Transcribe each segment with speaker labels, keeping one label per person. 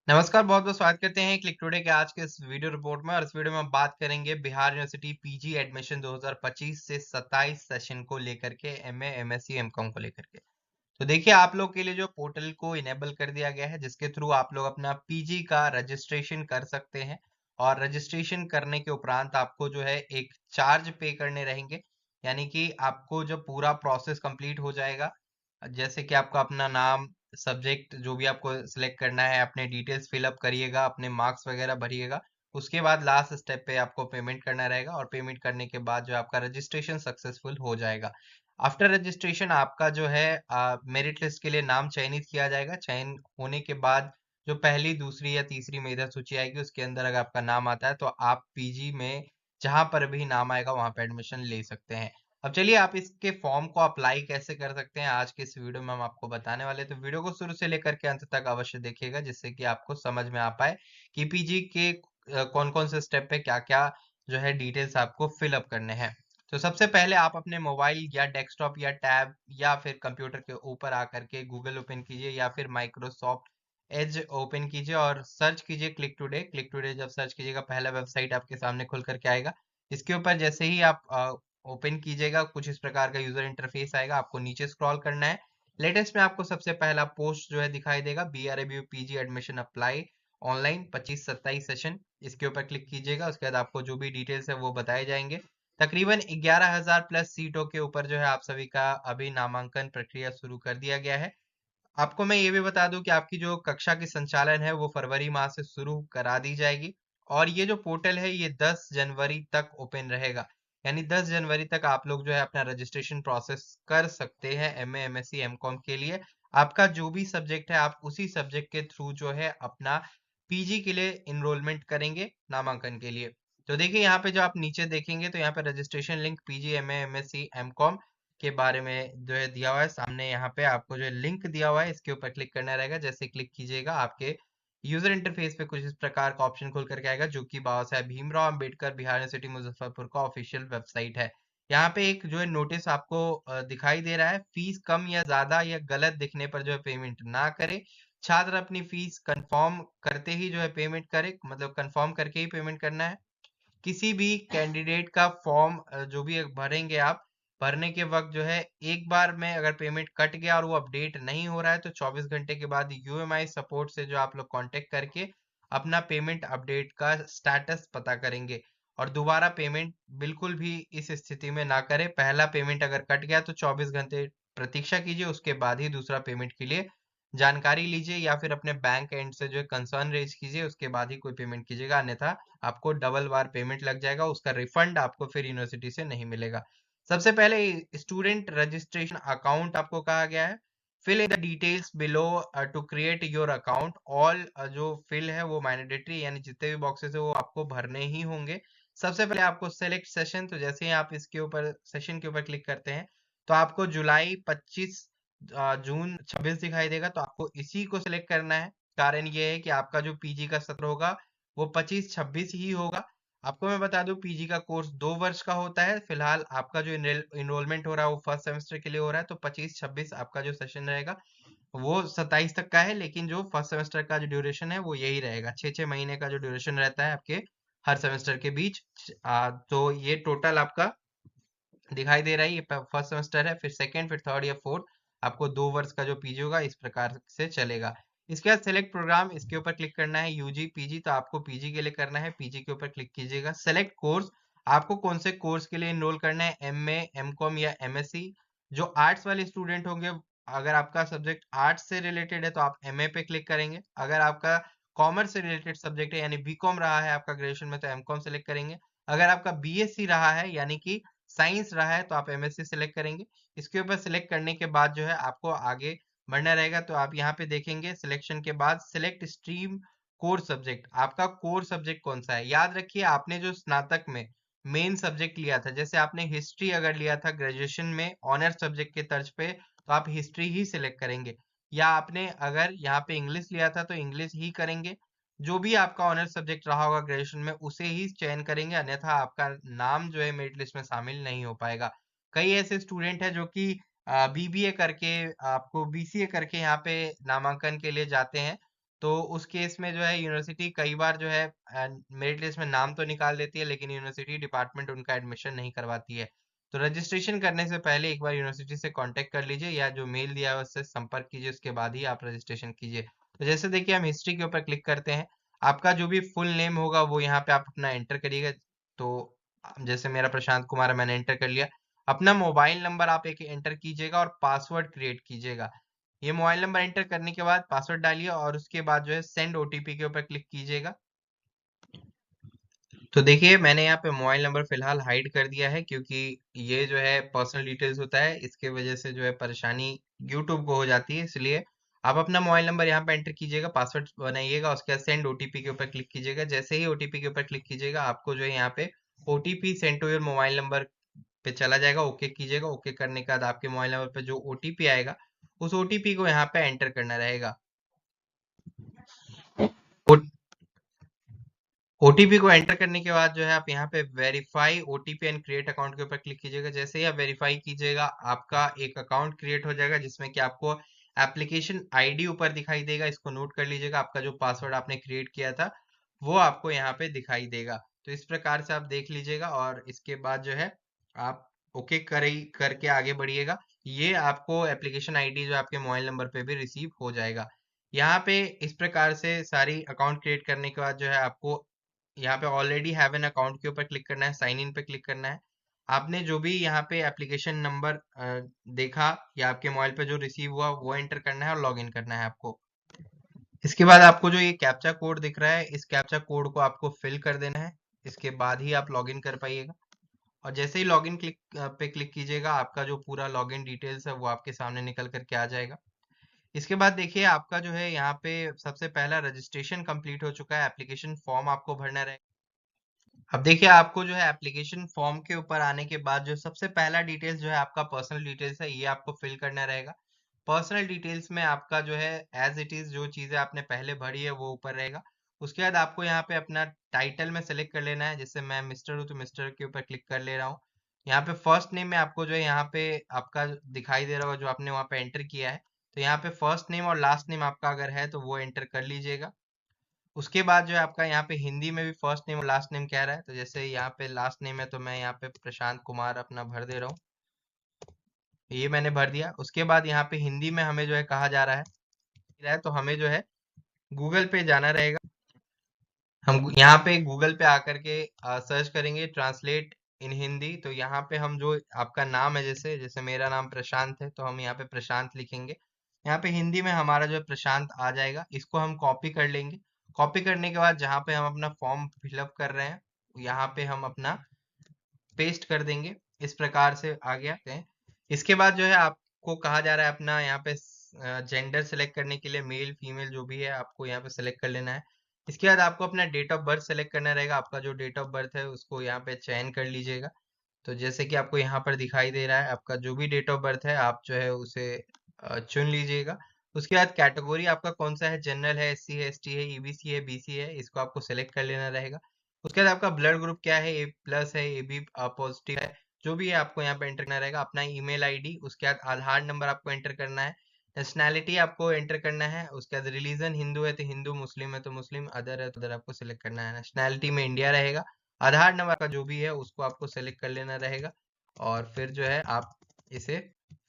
Speaker 1: नमस्कार, बहुत-बहुत स्वागत करते हैं क्लिक टुडे के आज के इस वीडियो रिपोर्ट में और इस वीडियो में हम बात करेंगे बिहार यूनिवर्सिटी पीजी एडमिशन 2025 से 27 सेशन को लेकर के एमए, एमएससी, एमकॉम को लेकर के। तो देखिए आप लोग के लिए जो पोर्टल को इनेबल कर दिया गया है जिसके थ्रू आप लोग अपना पीजी का रजिस्ट्रेशन कर सकते हैं और रजिस्ट्रेशन करने के उपरांत आपको जो है एक चार्ज पे करने रहेंगे। यानी कि आपको जब पूरा प्रोसेस कंप्लीट हो जाएगा, जैसे कि आपका अपना नाम, सब्जेक्ट जो भी आपको सिलेक्ट करना है, अपने डिटेल्स फिलअप करिएगा, अपने मार्क्स वगैरह भरिएगा। उसके बाद लास्ट स्टेप पे आपको पेमेंट करना रहेगा और पेमेंट करने के बाद जो आपका रजिस्ट्रेशन सक्सेसफुल हो जाएगा। आफ्टर रजिस्ट्रेशन आपका जो है मेरिट लिस्ट के लिए नाम चयनित किया जाएगा। चयन होने के बाद जो पहली, दूसरी या तीसरी मेधा सूची आएगी उसके अंदर अगर आपका नाम आता है तो आप पीजी में जहां पर भी नाम आएगा वहां पे एडमिशन ले सकते हैं। अब चलिए आप इसके फॉर्म को अप्लाई कैसे कर सकते हैं आज के इस वीडियो में हम आपको बताने वाले हैं। तो वीडियो को शुरू से लेकर के अंत तक अवश्य देखिएगा जिससे कि आपको समझ में आ पाए कि पीजी के कौन कौन से स्टेप पे क्या क्या जो है डिटेल्स आपको फिल अप करने हैं। तो सबसे पहले आप अपने मोबाइल या डेस्कटॉप या टैब या फिर कंप्यूटर के ऊपर आकर के गूगल ओपन कीजिए या फिर माइक्रोसॉफ्ट एज ओपन कीजिए और सर्च कीजिए क्लिक टुडे। क्लिक टुडे जब सर्च कीजिएगा पहला वेबसाइट आपके सामने खुल करके आएगा। इसके ऊपर जैसे ही आप ओपन कीजिएगा कुछ इस प्रकार का यूजर इंटरफेस आएगा। आपको नीचे स्क्रॉल करना है। लेटेस्ट में आपको सबसे पहला पोस्ट जो है दिखाई देगा, BRABU PG admission apply online 25-27 session. इसके ऊपर क्लिक कीजिएगा। उसके बाद आपको जो भी डिटेल्स है वो बताए जाएंगे। तकरीबन 11,000 प्लस सीटों के ऊपर जो है आप सभी का अभी नामांकन प्रक्रिया शुरू कर दिया गया है। आपको मैं ये भी बता दूं कि आपकी जो कक्षा की संचालन है वो फरवरी माह से शुरू करा दी जाएगी और ये जो पोर्टल है ये 10 जनवरी तक ओपन रहेगा। यानी 10 जनवरी तक आप लोग जो है अपना रजिस्ट्रेशन प्रोसेस कर सकते हैं एमए, एमएससी, एमकॉम के लिए। आपका जो भी सब्जेक्ट है आप उसी सब्जेक्ट के थ्रू जो है अपना पीजी के लिए इनरोलमेंट करेंगे नामांकन के लिए। तो देखिए यहाँ पे जो आप नीचे देखेंगे तो यहाँ पे registration link PG, MA, MSc, MCom के बारे में जो है दिया हुआ है। सामने यहाँ पे आपको जो है लिंक दिया हुआ है, इसके ऊपर क्लिक करना रहेगा। जैसे क्लिक कीजिएगा आपके यूजर इंटरफेस पे कुछ इस प्रकार का ऑप्शन खुल करके आएगा जो कि बाबा साहेब भीमराव अंबेडकर बिहार यूनिवर्सिटी मुजफ्फरपुर का ऑफिशियल वेबसाइट है। यहाँ पे एक जो है नोटिस आपको दिखाई दे रहा है, फीस कम या ज्यादा या गलत दिखने पर जो है पेमेंट ना करे। छात्र अपनी फीस कंफर्म करते ही जो है पेमेंट करे, मतलब कंफर्म करके ही पेमेंट करना है। किसी भी कैंडिडेट का फॉर्म जो भी भरेंगे आप, भरने के वक्त जो है एक बार में अगर पेमेंट कट गया और वो अपडेट नहीं हो रहा है तो 24 घंटे के बाद यूएमआई सपोर्ट से जो आप लोग कांटेक्ट करके अपना पेमेंट अपडेट का स्टेटस पता करेंगे और दोबारा पेमेंट बिल्कुल भी इस स्थिति में ना करें। पहला पेमेंट अगर कट गया तो 24 घंटे प्रतीक्षा कीजिए, उसके बाद ही दूसरा पेमेंट के लिए जानकारी लीजिए या फिर अपने बैंक एंड से जो है कंसर्न रेज कीजिए, उसके बाद ही कोई पेमेंट कीजिएगा, अन्यथा आपको डबल बार पेमेंट लग जाएगा, उसका रिफंड आपको फिर यूनिवर्सिटी से नहीं मिलेगा। सबसे पहले स्टूडेंट रजिस्ट्रेशन अकाउंट आपको कहा गया है। Fill in the details below to create your account. All जो फिल है वो मैंडेटरी, यानी जितने भी बॉक्सेस है वो आपको भरने ही होंगे। सबसे पहले आपको सेलेक्ट सेशन, तो जैसे ही आप इसके ऊपर सेशन के ऊपर क्लिक करते हैं तो आपको जुलाई 25 जून 26 दिखाई देगा, तो आपको इसी को सिलेक्ट करना है। कारण ये है कि आपका जो पीजी का सत्र होगा वो 25-26 ही होगा। आपको मैं बता दूं पीजी का कोर्स 2 वर्ष का होता है। फिलहाल आपका जो इनरोलमेंट हो रहा है वो फर्स्ट सेमेस्टर के लिए हो रहा है, तो 25-26 आपका जो सेशन रहेगा वो 27 तक का है। लेकिन जो फर्स्ट सेमेस्टर का जो ड्यूरेशन है वो यही रहेगा, 6-6 महीने का जो ड्यूरेशन रहता है आपके हर सेमेस्टर के बीच। तो ये टोटल आपका दिखाई दे रहा है, ये फर्स्ट सेमेस्टर है, फिर सेकंड, फिर थर्ड या फोर्थ। आपको 2 वर्ष का जो पीजी होगा इस प्रकार से चलेगा। इसके बाद सेलेक्ट प्रोग्राम, इसके ऊपर क्लिक करना है। यूजी पीजी, तो आपको पीजी के लिए करना है, पीजी के ऊपर क्लिक कीजिएगा। सेलेक्ट कोर्स, आपको कौन से कोर्स के लिए इनरोल करना है, एमए, एमकॉम या एमएससी। जो आर्ट्स वाले स्टूडेंट होंगे, अगर आपका सब्जेक्ट आर्ट्स से रिलेटेड है तो आप एमए पे क्लिक करेंगे। अगर आपका कॉमर्स से रिलेटेड सब्जेक्ट है यानी बीकॉम रहा है आपका ग्रेजुएशन में तो एमकॉम सेलेक्ट करेंगे। अगर आपका बीएससी रहा है यानी कि साइंस रहा है तो आप एमएससी सिलेक्ट करेंगे। इसके ऊपर सिलेक्ट करने के बाद जो है आपको आगे बढ़ना रहेगा। तो आप यहाँ पे देखेंगे सिलेक्शन के बाद सिलेक्ट स्ट्रीम कोर सब्जेक्ट, आपका कोर सब्जेक्ट कौन सा है। याद रखिए आपने जो स्नातक में मेन सब्जेक्ट लिया था, जैसे आपने हिस्ट्री अगर लिया था ग्रेजुएशन में ऑनर्स सब्जेक्ट के तर्ज पे तो आप हिस्ट्री ही सिलेक्ट करेंगे, या आपने अगर यहाँ पे इंग्लिश लिया था तो इंग्लिश ही करेंगे। जो भी आपका ऑनर्स सब्जेक्ट रहा होगा ग्रेजुएशन में उसे ही चयन करेंगे, अन्यथा आपका नाम जो है मेरिट लिस्ट में शामिल नहीं हो पाएगा। कई ऐसे स्टूडेंट हैं जो कि बीबीए करके आपको बीसीए करके यहाँ पे नामांकन के लिए जाते हैं, तो उस केस में जो है यूनिवर्सिटी कई बार जो है मेरिट लिस्ट में नाम तो निकाल देती है, लेकिन यूनिवर्सिटी डिपार्टमेंट उनका एडमिशन नहीं करवाती है। तो रजिस्ट्रेशन करने से पहले एक बार यूनिवर्सिटी से कांटेक्ट कर लीजिए, या जो मेल दिया है उससे संपर्क कीजिए, उसके बाद ही आप रजिस्ट्रेशन कीजिए। तो जैसे देखिए हम हिस्ट्री के ऊपर क्लिक करते हैं, आपका जो भी फुल नेम होगा वो यहाँ पे आप अपना एंटर करिएगा। तो जैसे मेरा प्रशांत कुमार है, मैंने एंटर कर लिया। अपना मोबाइल नंबर आप एक एंटर कीजिएगा और पासवर्ड क्रिएट कीजिएगा। ये मोबाइल नंबर एंटर करने के बाद पासवर्ड डालिए और उसके बाद जो है सेंड ओटीपी के ऊपर क्लिक कीजिएगा। तो देखिए मैंने यहाँ पे मोबाइल नंबर फिलहाल हाइड कर दिया है, क्योंकि ये जो है पर्सनल डिटेल्स होता है, इसके वजह से जो है परेशानी यूट्यूब को हो जाती है। इसलिए आप अपना मोबाइल नंबर यहाँ पे एंटर कीजिएगा, पासवर्ड बनाइएगा, उसके बाद सेंड ओटीपी के ऊपर क्लिक कीजिएगा। जैसे ही ओटीपी के ऊपर क्लिक कीजिएगा, आपको जो है यहाँ पे OTP send to your mobile number पे चला जाएगा। ओके कीजिएगा। ओके करने के बाद आपके मोबाइल नंबर पे जो ओटीपी आएगा, उस ओटीपी को यहाँ पे एंटर करना रहेगा। ओटीपी को एंटर करने के बाद जो है आप यहाँ पे verify OTP and create account के ऊपर क्लिक कीजिएगा। जैसे ही आप वेरीफाई कीजिएगा, आपका एक अकाउंट क्रिएट हो जाएगा, जिसमें कि आपको एप्लीकेशन आईडी ऊपर दिखाई देगा। इसको नोट कर लीजिएगा। आपका जो पासवर्ड आपने क्रिएट किया था वो आपको यहाँ पे दिखाई देगा। तो इस प्रकार से आप देख लीजिएगा, और इसके बाद जो है आप ओके करके आगे बढ़िएगा। ये आपको एप्लीकेशन आईडी जो आपके मोबाइल नंबर पे भी रिसीव हो जाएगा। यहाँ पे इस प्रकार से सारी अकाउंट क्रिएट करने के बाद जो है आपको यहाँ पे ऑलरेडी हैव एन अकाउंट के ऊपर क्लिक करना है, साइन इन पे क्लिक करना है। आपने जो भी यहाँ पे एप्लीकेशन नंबर देखा या आपके मोबाइल पे जो रिसीव हुआ वो एंटर करना है और लॉग इन करना है आपको। इसके बाद आपको जो ये कैप्चा कोड दिख रहा है, इस कैप्चा कोड को आपको फिल कर देना है। इसके बाद ही आप लॉग इन कर पाइएगा। और जैसे ही लॉग इन पे क्लिक कीजिएगा, आपका जो पूरा लॉग इन डिटेल्स है वो आपके सामने निकल करके आ जाएगा। इसके बाद देखिए आपका जो है यहाँ पे सबसे पहला रजिस्ट्रेशन कंप्लीट हो चुका है। एप्लीकेशन फॉर्म आपको भरना रहेगा। अब देखिए आपको जो है एप्लीकेशन फॉर्म के ऊपर आने के बाद जो सबसे पहला डिटेल्स जो है आपका पर्सनल डिटेल्स है, ये आपको फिल करना रहेगा। पर्सनल डिटेल्स में आपका जो है एज इट इज जो चीज़ें आपने पहले भरी है वो ऊपर रहेगा। उसके बाद आपको यहाँ पे अपना टाइटल में सेलेक्ट कर लेना है। जैसे मैं मिस्टर हूँ तो मिस्टर के ऊपर क्लिक कर ले रहा हूँ। यहाँ पे फर्स्ट नेम में आपको जो है यहाँ पे आपका दिखाई दे रहा होगा जो आपने वहाँ पे एंटर किया है। तो यहाँ पे फर्स्ट नेम और लास्ट नेम आपका अगर है तो वो एंटर कर लीजिएगा। उसके बाद जो है आपका यहाँ पे हिंदी में भी फर्स्ट नेम और लास्ट नेम कह रहा है, तो जैसे यहाँ पे लास्ट नेम है तो मैं यहाँ पे प्रशांत कुमार अपना भर दे रहा हूँ। ये मैंने भर दिया। उसके बाद यहाँ पे हिंदी में हमें जो है कहा जा रहा है तो हमें जो है गूगल पे जाना रहेगा। हम यहाँ पे गूगल पे आकर के सर्च करेंगे ट्रांसलेट इन हिंदी। तो यहाँ पे हम जो आपका नाम है, जैसे जैसे मेरा नाम प्रशांत है तो हम यहाँ पे प्रशांत लिखेंगे। यहाँ पे हिंदी में हमारा जो है प्रशांत आ जाएगा। इसको हम कॉपी कर लेंगे। कॉपी करने के बाद जहाँ पे हम अपना फॉर्म फिलअप कर रहे हैं, यहाँ पे हम अपना पेस्ट कर देंगे। इस प्रकार से आ गया है। इसके बाद जो है आपको कहा जा रहा है अपना यहाँ पे जेंडर सेलेक्ट करने के लिए मेल फीमेल जो भी है आपको यहाँ पे सेलेक्ट कर लेना है। इसके बाद आपको अपना डेट ऑफ बर्थ सेलेक्ट करना रहेगा। आपका जो डेट ऑफ बर्थ है उसको यहाँ पे चयन कर लीजिएगा। तो जैसे कि आपको यहाँ पर दिखाई दे रहा है, आपका जो भी डेट ऑफ बर्थ है आप जो है उसे चुन लीजिएगा। उसके बाद कैटेगरी आपका कौन सा है, जनरल है, एससी है, एसटी है, ईबीसी है, बीसी है, इसको आपको सेलेक्ट कर लेना रहेगा। उसके बाद आपका ब्लड ग्रुप क्या है, ए प्लस है, ए बी पॉजिटिव है, जो भी है आपको यहाँ पे एंटर करना रहेगा। अपना ईमेल आईडी, उसके बाद आधार नंबर आपको एंटर करना है। नेशनैलिटी आपको एंटर करना है। उसके बाद रिलीजन हिंदू है तो हिंदू, मुस्लिम है तो मुस्लिम, अदर है तो अदर आपको सिलेक्ट करना है। नेशनैलिटी में इंडिया रहेगा। आधार नंबर का जो भी है उसको आपको सेलेक्ट कर लेना रहेगा। और फिर जो है आप इसे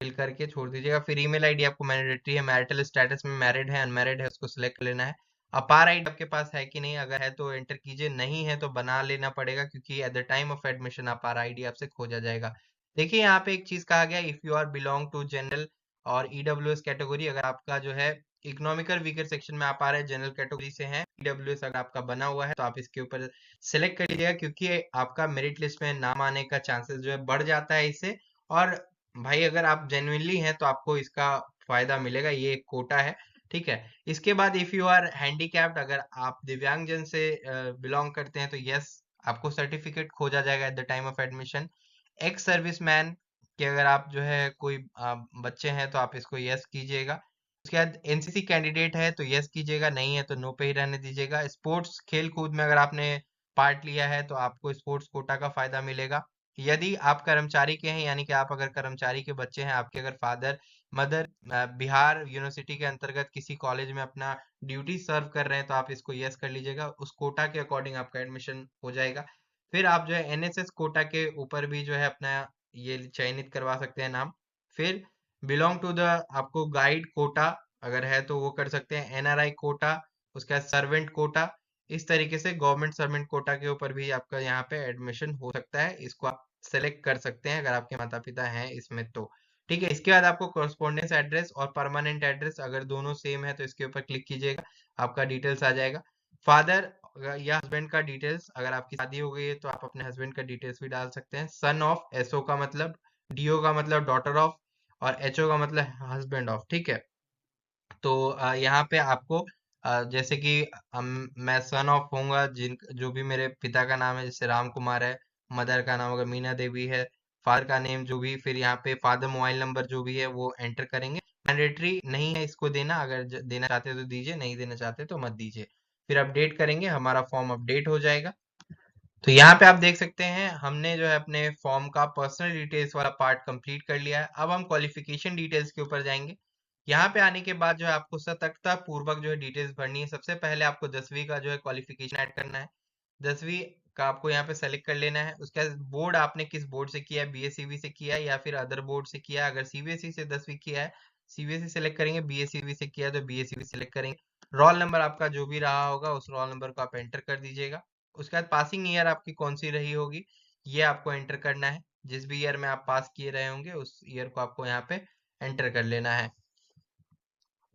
Speaker 1: फिल करके छोड़ दीजिएगा। फिर ईमेल आईडी आपको मैंडेटरी है। मैरिटल स्टेटस में मैरिड है अनमैरिड है उसको सिलेक्ट कर लेना है। अपार आईडी आपके पास है कि नहीं, अगर है तो एंटर कीजिए, नहीं है तो बना लेना पड़ेगा, क्योंकि at the time of admission अपार आईडी आपसे खोजा जाएगा। देखिए यहाँ पे एक चीज कहा गया, if you are belong to general और ईडब्ल्यूएस कैटेगरी, अगर आपका जो है इकोनॉमिकल वीकर सेक्शन में आप आ रहे हैं, जनरल कैटेगरी से हैं, ईडब्ल्यूएस अगर आपका बना हुआ है तो आप इसके ऊपर सेलेक्ट कर लीजिएगा, क्योंकि आपका मेरिट लिस्ट में नाम आने का चांसेस जो है बढ़ जाता है इससे। और भाई अगर आप जेन्युइनली हैं तो आपको इसका फायदा मिलेगा, ये एक कोटा है। ठीक है। इसके बाद इफ यू आर हैंडीकैप्ड, अगर आप दिव्यांग जन से बिलोंग करते हैं तो यस, आपको सर्टिफिकेट खोजा जाएगा at the time of admission. Ex serviceman कि अगर आप जो है कोई बच्चे हैं तो आप इसको यस कीजिएगा। उसके बाद एनसीसी कैंडिडेट है तो यस कीजिएगा, नहीं है तो नो पे ही रहने दीजिएगा। स्पोर्ट्स खेल कूद में अगर आपने पार्ट लिया है तो आपको स्पोर्ट्स कोटा का फायदा मिलेगा। यदि आप कर्मचारी के हैं, यानी कि आप अगर कर्मचारी के बच्चे हैं, आपके अगर फादर मदर बिहार यूनिवर्सिटी के अंतर्गत किसी कॉलेज में अपना ड्यूटी सर्व कर रहे हैं तो आप इसको यस कर लीजिएगा, उस कोटा के अकॉर्डिंग आपका एडमिशन हो जाएगा। फिर आप जो है एनएसएस कोटा के ऊपर भी जो है अपना ये चयनित करवा सकते हैं नाम। फिर बिलोंग टू द आपको गाइड कोटा अगर है तो वो कर सकते हैं, एनआरआई कोटा, उसके बाद सर्वेंट कोटा। इस तरीके से गवर्नमेंट सर्वेंट कोटा के ऊपर भी आपका यहाँ पे एडमिशन हो सकता है, इसको आप सेलेक्ट कर सकते हैं अगर आपके माता पिता हैं इसमें तो। ठीक है, इसके बाद आपको कॉरेस्पॉन्डेंस एड्रेस और परमानेंट एड्रेस अगर दोनों सेम है तो इसके ऊपर क्लिक कीजिएगा, आपका डिटेल्स आ जाएगा। फादर या हस्बैंड का डिटेल्स, अगर आपकी शादी हो गई है तो आप अपने हस्बैंड का डिटेल्स भी डाल सकते हैं। सन ऑफ, एसओ का मतलब, डीओ का मतलब डॉटर ऑफ, और एचओ का मतलब हस्बैंड ऑफ। ठीक है, तो यहाँ पे आपको जैसे कि मैं सन ऑफ होऊंगा जिन जो भी मेरे पिता का नाम है, जैसे राम कुमार है, मदर का नाम अगर मीना देवी है, फादर का नेम जो भी, फिर यहाँ पे फादर मोबाइल नंबर जो भी है वो एंटर करेंगे। मैंडेटरी नहीं है इसको देना, अगर देना चाहते हो तो दीजिए, नहीं देना चाहते तो मत दीजिए। फिर अपडेट करेंगे, हमारा फॉर्म अपडेट हो जाएगा। तो यहाँ पे आप देख सकते हैं हमने जो है अपने फॉर्म का पर्सनल डिटेल्स वाला पार्ट कंप्लीट कर लिया है। अब हम क्वालिफिकेशन डिटेल्स के ऊपर जाएंगे। यहाँ पे आने के बाद जो है आपको सतर्कता पूर्वक जो है डिटेल्स भरनी है। सबसे पहले आपको 10वीं का जो है क्वालिफिकेशन ऐड करना है। 10वीं का आपको यहाँ पे सेलेक्ट कर लेना है। उसके बाद बोर्ड आपने किस बोर्ड से किया है, बीएससीबी से किया है या फिर अदर बोर्ड से किया है। अगर सीबीएसई से 10वीं किया है, सीबीएसई सेलेक्ट करेंगे, बीएससीबी से किया है तो बीएससीबी सेलेक्ट करेंगे। रोल नंबर आपका जो भी रहा होगा उस रोल नंबर को आप एंटर कर दीजिएगा। उसके बाद पासिंग ईयर आपकी कौन सी रही होगी ये आपको एंटर करना है। जिस भी ईयर में आप पास किए रहे होंगे उस ईयर को आपको यहाँ पे एंटर कर लेना है।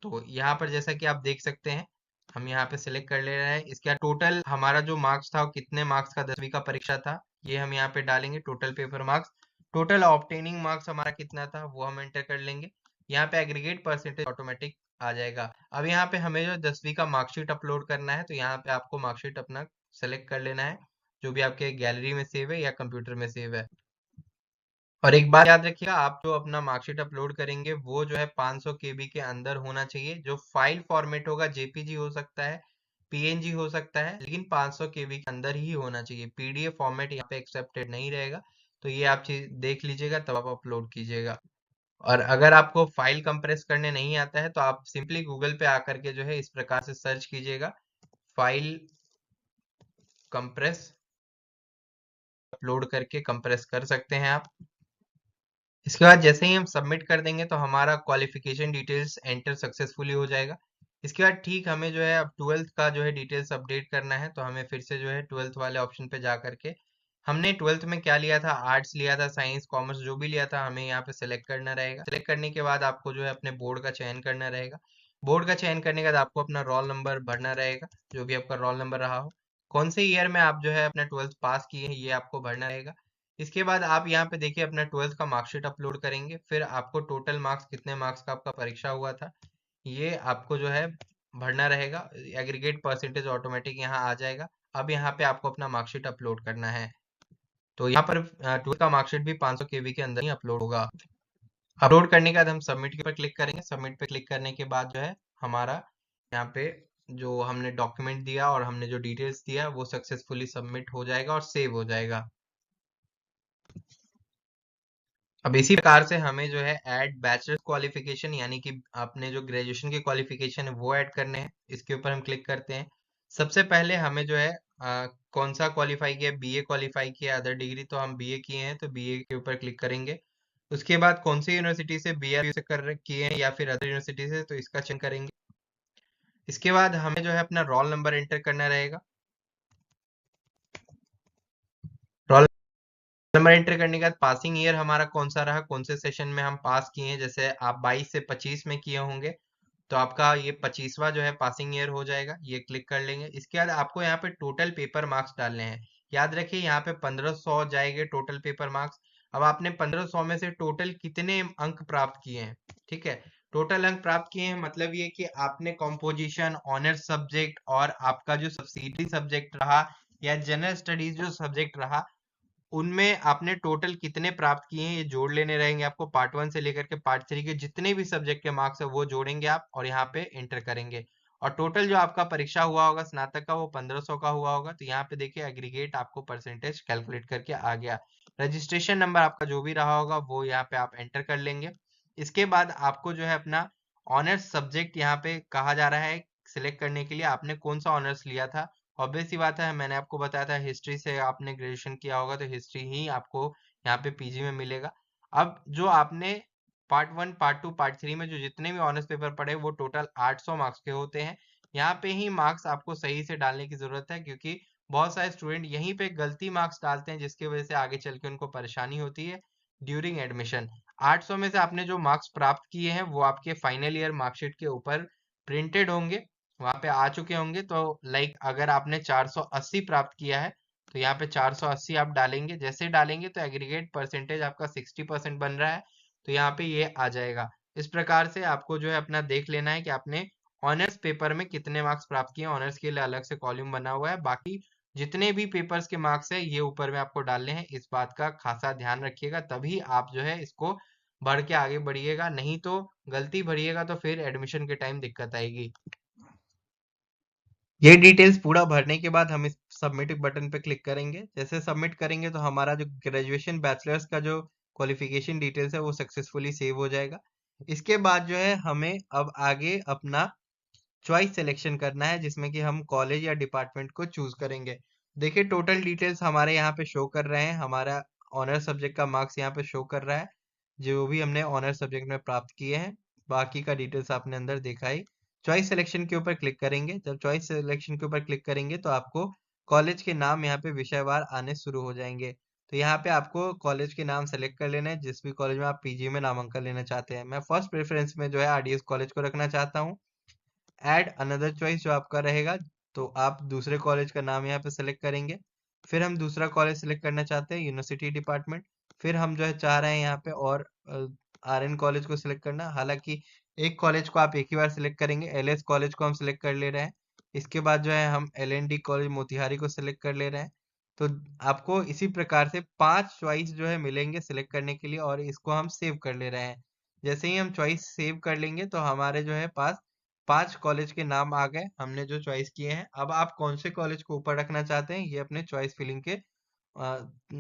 Speaker 1: तो यहाँ पर जैसा कि आप देख सकते हैं हम यहाँ पे सिलेक्ट कर ले रहे हैं। इसके बाद टोटल हमारा जो मार्क्स था वो कितने मार्क्स का 10वीं का परीक्षा था ये हम यहाँ पे डालेंगे, total paper marks. Total obtaining marks हमारा कितना था वो हम एंटर कर लेंगे। यहाँ पे एग्रीगेट परसेंटेज ऑटोमेटिक आ जाएगा। अब यहाँ पे हमें जो 10वीं का मार्कशीट अपलोड करना है तो यहाँ पे आपको मार्कशीट अपना सेलेक्ट कर लेना है, जो भी आपके गैलरी में सेव है या कंप्यूटर में सेव है। और एक बात याद रखिएगा, आप जो अपना मार्कशीट अपलोड करेंगे वो जो है 500 केबी के अंदर होना चाहिए। जो फाइल फॉर्मेट होगा जेपीजी हो सकता है, पीएनजी हो सकता है, लेकिन 500 केबी के अंदर ही होना चाहिए। पीडीएफ फॉर्मेट यहाँ पे एक्सेप्टेड नहीं रहेगा, तो ये आप चीज देख लीजिएगा तब आप अपलोड कीजिएगा। और अगर आपको फाइल कंप्रेस करने नहीं आता है तो आप सिंपली गूगल पे आकर के जो है इस प्रकार से सर्च कीजिएगा, फाइल कंप्रेस, अपलोड करके कंप्रेस कर सकते हैं आप। इसके बाद जैसे ही हम सबमिट कर देंगे तो हमारा क्वालिफिकेशन डिटेल्स एंटर सक्सेसफुली हो जाएगा। इसके बाद ठीक हमें जो है अब 12th का जो है डिटेल्स अपडेट करना है, तो हमें फिर से जो है 12th वाले ऑप्शन पे जा करके हमने 12th में क्या लिया था, आर्ट्स लिया था, साइंस कॉमर्स जो भी लिया था हमें यहाँ पे सिलेक्ट करना रहेगा। सिलेक्ट करने के बाद आपको जो है अपने बोर्ड का चयन करना रहेगा। बोर्ड का चयन करने के बाद आपको अपना रोल नंबर भरना रहेगा, जो भी आपका रोल नंबर रहा हो। कौन से ईयर में आप जो है अपना 12th पास किए हैं ये आपको भरना रहेगा। इसके बाद आप यहाँ पे देखिए अपना 12th का मार्कशीट अपलोड करेंगे। फिर आपको टोटल मार्क्स कितने मार्क्स का आपका परीक्षा हुआ था ये आपको जो है भरना रहेगा। एग्रीगेट परसेंटेज ऑटोमेटिक यहाँ आ जाएगा। अब यहाँ पे आपको अपना मार्कशीट अपलोड करना है। तो यहाँ पर 12th का मार्कशीट भी 500 केबी के अंदर ही अपलोड होगा। अपलोड करने के बाद हम सबमिट के ऊपर क्लिक करेंगे। सबमिट पे क्लिक करने के बाद जो है हमारा यहाँ पे जो हमने डॉक्यूमेंट दिया और हमने जो डिटेल्स दिया वो सक्सेसफुली सबमिट हो जाएगा और सेव हो जाएगा। अब इसी प्रकार से हमें जो है ऐड बैचलर्स क्वालिफिकेशन, यानी कि आपने जो ग्रेजुएशन की क्वालिफिकेशन है वो ऐड करने हैं। इसके ऊपर हम क्लिक करते हैं। सबसे पहले हमें जो है कौन सा क्वालिफाई किया, बीए क्वालिफाई किया, अदर डिग्री तो हम बीए किए हैं तो बीए के ऊपर क्लिक करेंगे। उसके बाद कौन सी यूनिवर्सिटी से बीए से कर किए हैं या फिर अदर यूनिवर्सिटी से, तो इसका चयन करेंगे। इसके बाद हमें जो है अपना रोल नंबर एंटर करना रहेगा। रोल नंबर एंटर करने के बाद पासिंग ईयर हमारा कौन सा रहा, कौन से सेशन में हम पास किए हैं। जैसे आप 22 से 25 में किए होंगे तो आपका ये 25वां जो है पासिंग ईयर हो जाएगा, ये क्लिक कर लेंगे। इसके बाद आपको यहाँ पे टोटल पेपर मार्क्स डालने हैं। याद रखिए यहाँ पे 1500 जाएंगे टोटल पेपर मार्क्स। अब आपने 1500 में से टोटल कितने अंक प्राप्त किए हैं, ठीक है। टोटल अंक प्राप्त किए हैं मतलब ये कि आपने कॉम्पोजिशन, ऑनर्स सब्जेक्ट और आपका जो सब्सिडरी सब्जेक्ट रहा या जनरल स्टडीज जो सब्जेक्ट रहा उनमें आपने टोटल कितने प्राप्त किए हैं ये जोड़ लेने रहेंगे आपको। पार्ट 1 से लेकर के पार्ट 3 के जितने भी सब्जेक्ट के मार्क्स है वो जोड़ेंगे आप और यहाँ पे एंटर करेंगे। और टोटल जो आपका परीक्षा हुआ होगा स्नातक का वो 1500 का हुआ होगा। तो यहाँ पे देखिए एग्रीगेट आपको परसेंटेज कैलकुलेट करके आ गया। रजिस्ट्रेशन नंबर आपका जो भी रहा होगा वो यहाँ पे आप एंटर कर लेंगे। इसके बाद आपको जो है अपना ऑनर्स सब्जेक्ट यहाँ पे कहा जा रहा है सिलेक्ट करने के लिए, आपने कौन सा ऑनर्स लिया था। ऑब्वियस सी बात है, मैंने आपको बताया था हिस्ट्री से आपने ग्रेजुएशन किया होगा तो हिस्ट्री ही आपको यहाँ पे पीजी में मिलेगा। अब जो आपने पार्ट 1 पार्ट 2 पार्ट 3 में जो जितने भी ऑनर्स पेपर पढ़े वो टोटल 800 मार्क्स के होते हैं। यहाँ पे ही मार्क्स आपको सही से डालने की जरूरत है, क्योंकि बहुत सारे स्टूडेंट यहीं पे गलती मार्क्स डालते हैं जिसकी वजह से आगे चल के उनको परेशानी होती है ड्यूरिंग एडमिशन। 800 में से आपने जो मार्क्स प्राप्त किए हैं वो आपके फाइनल ईयर मार्कशीट के ऊपर प्रिंटेड होंगे, वहां पे आ चुके होंगे। तो लाइक अगर आपने 480 प्राप्त किया है तो यहाँ पे 480 आप डालेंगे, जैसे डालेंगे तो एग्रीगेट परसेंटेज आपका 60% बन रहा है, तो यहाँ पे ये आ जाएगा। इस प्रकार से आपको जो है अपना देख लेना है कि आपने ऑनर्स पेपर में कितने मार्क्स प्राप्त किए। ऑनर्स के लिए अलग से कॉलम बना हुआ है, बाकी जितने भी पेपर्स के मार्क्स है ये ऊपर में आपको डालने हैं। इस बात का खासा ध्यान रखिएगा, तभी आप जो है इसको बढ़ के आगे बढ़िएगा, नहीं तो गलती भरिएगा तो फिर एडमिशन के टाइम दिक्कत आएगी। ये डिटेल्स पूरा भरने के बाद हम इस सबमिट बटन पे क्लिक करेंगे। जैसे सबमिट करेंगे तो हमारा जो ग्रेजुएशन बैचलर्स का जो क्वालिफिकेशन डिटेल्स है वो सक्सेसफुली सेव हो जाएगा। इसके बाद जो है हमें अब आगे अपना चॉइस सिलेक्शन करना है, जिसमें कि हम कॉलेज या डिपार्टमेंट को चूज करेंगे। देखिए टोटल डिटेल्स हमारे यहाँ पे शो कर रहे हैं, हमारा ऑनर सब्जेक्ट का मार्क्स यहाँ पे शो कर रहा है जो भी हमने ऑनर सब्जेक्ट में प्राप्त किए हैं। बाकी का डिटेल्स आपने अंदर देखा ही। चॉइस सिलेक्शन के ऊपर क्लिक करेंगे। जब चॉइस सिलेक्शन के ऊपर क्लिक करेंगे तो आपको कॉलेज के नाम यहाँ पे विषयवार आने शुरू हो जाएंगे। तो यहाँ पे आपको कॉलेज के नाम सेलेक्ट कर लेना है जिस भी कॉलेज में आप पीजी में नामांकन लेना चाहते हैं। मैं फर्स्ट प्रेफरेंस में जो है आरडीएस कॉलेज को रखना चाहता हूँ। ऐड अनदर चॉइस जो आपका रहेगा, तो आप दूसरे कॉलेज का नाम यहाँ पे सेलेक्ट करेंगे। फिर हम दूसरा कॉलेज सेलेक्ट करना चाहते हैं यूनिवर्सिटी डिपार्टमेंट। फिर हम जो है चाह रहे हैं यहाँ पे और आरएन कॉलेज को सिलेक्ट करना। हालांकि एक कॉलेज को आप एक ही बार सिलेक्ट करेंगे, एलएस कॉलेज को हम सिलेक्ट कर ले रहे हैं। इसके बाद जो है हम एलएनडी कॉलेज मोतिहारी को सिलेक्ट कर ले रहे हैं। तो आपको इसी प्रकार से 5 चॉइस जो है मिलेंगे सिलेक्ट करने के लिए, और इसको हम सेव कर ले रहे हैं। जैसे ही हम चॉइस सेव कर लेंगे तो हमारे जो है पास 5 कॉलेज के नाम आ गए हमने जो चॉइस किए हैं। अब आप कौन से कॉलेज को ऊपर रखना चाहते हैं ये अपने चॉइस फिलिंग के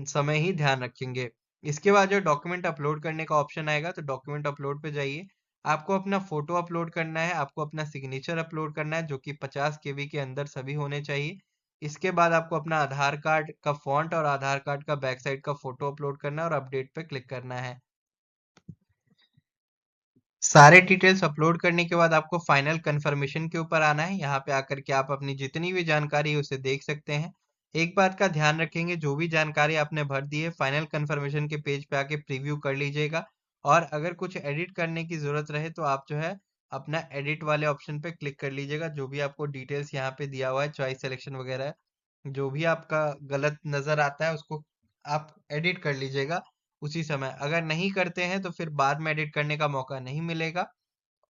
Speaker 1: समय ही ध्यान रखेंगे। इसके बाद जो डॉक्यूमेंट अपलोड करने का ऑप्शन आएगा तो डॉक्यूमेंट अपलोड पे जाइए। आपको अपना फोटो अपलोड करना है, आपको अपना सिग्नेचर अपलोड करना है जो कि 50 केबी के अंदर सभी होने चाहिए। इसके बाद आपको अपना आधार कार्ड का फॉन्ट और आधार कार्ड का बैक साइड का फोटो अपलोड करना है और अपडेट पे क्लिक करना है। सारे डिटेल्स अपलोड करने के बाद आपको फाइनल कंफर्मेशन के ऊपर आना है। यहाँ पे आकर के आप अपनी जितनी भी जानकारी है उसे देख सकते हैं। एक बात का ध्यान रखेंगे, जो भी जानकारी आपने भर दी है फाइनल कंफर्मेशन के पेज पे आके प्रीव्यू कर लीजिएगा, और अगर कुछ एडिट करने की जरूरत रहे तो आप जो है अपना एडिट वाले ऑप्शन पे क्लिक कर लीजिएगा। जो भी आपको डिटेल्स यहाँ पे दिया हुआ है चॉइस सिलेक्शन वगैरह, जो भी आपका गलत नजर आता है उसको आप एडिट कर लीजिएगा उसी समय। अगर नहीं करते हैं तो फिर बाद में एडिट करने का मौका नहीं मिलेगा,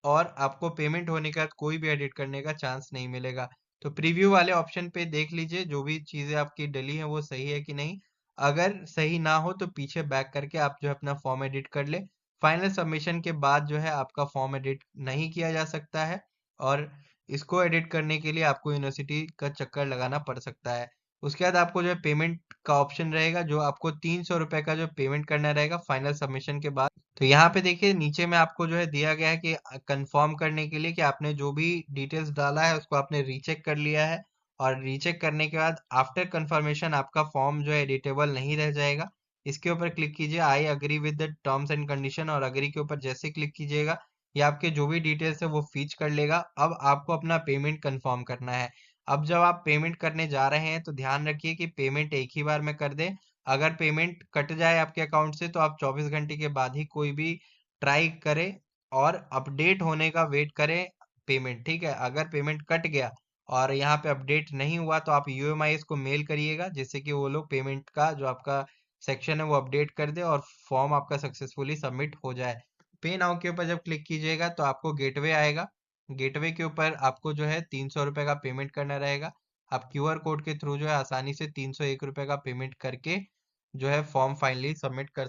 Speaker 1: और आपको पेमेंट होने के बाद कोई भी एडिट करने का चांस नहीं मिलेगा। तो प्रीव्यू वाले ऑप्शन पे देख लीजिए जो भी चीजें आपकी डली हैं वो सही है कि नहीं। अगर सही ना हो तो पीछे बैक करके आप जो है अपना फॉर्म एडिट कर ले। फाइनल सबमिशन के बाद जो है आपका फॉर्म एडिट नहीं किया जा सकता है, और इसको एडिट करने के लिए आपको यूनिवर्सिटी का चक्कर लगाना पड़ सकता है। उसके बाद आपको जो है पेमेंट का ऑप्शन रहेगा, जो आपको 300 रुपए का जो पेमेंट करना रहेगा फाइनल सबमिशन के बाद। तो यहाँ पे देखिए नीचे में आपको जो है दिया गया है कि कंफर्म करने के लिए कि आपने जो भी डिटेल्स डाला है उसको आपने रीचेक कर लिया है, और रीचेक करने के बाद आफ्टर कंफर्मेशन आपका फॉर्म जो है एडिटेबल नहीं रह जाएगा। इसके ऊपर क्लिक कीजिए I agree with the terms and condition, और अग्री के ऊपर जैसे क्लिक कीजिएगा ये आपके जो भी डिटेल्स है वो फीच कर लेगा। अब आपको अपना पेमेंट कंफर्म करना है। अब जब आप पेमेंट करने जा रहे हैं तो ध्यान रखिए कि पेमेंट एक ही बार में कर दें। अगर पेमेंट कट जाए आपके अकाउंट से तो आप 24 घंटे के बाद ही कोई भी ट्राई करें, और अपडेट होने का वेट करें पेमेंट, ठीक है। अगर पेमेंट कट गया और यहाँ पे अपडेट नहीं हुआ तो आप यूएमआईएस को मेल करिएगा, जिससे कि वो लोग पेमेंट का जो आपका सेक्शन है वो अपडेट कर दे और फॉर्म आपका सक्सेसफुली सबमिट हो जाए। पे नाउ के ऊपर जब क्लिक कीजिएगा तो आपको गेटवे आएगा। गेटवे के ऊपर आपको जो है 300 रुपए का पेमेंट करना रहेगा। आप क्यूआर कोड के थ्रू जो है आसानी से 301 रुपए का पेमेंट करके जो है फॉर्म फाइनली सबमिट कर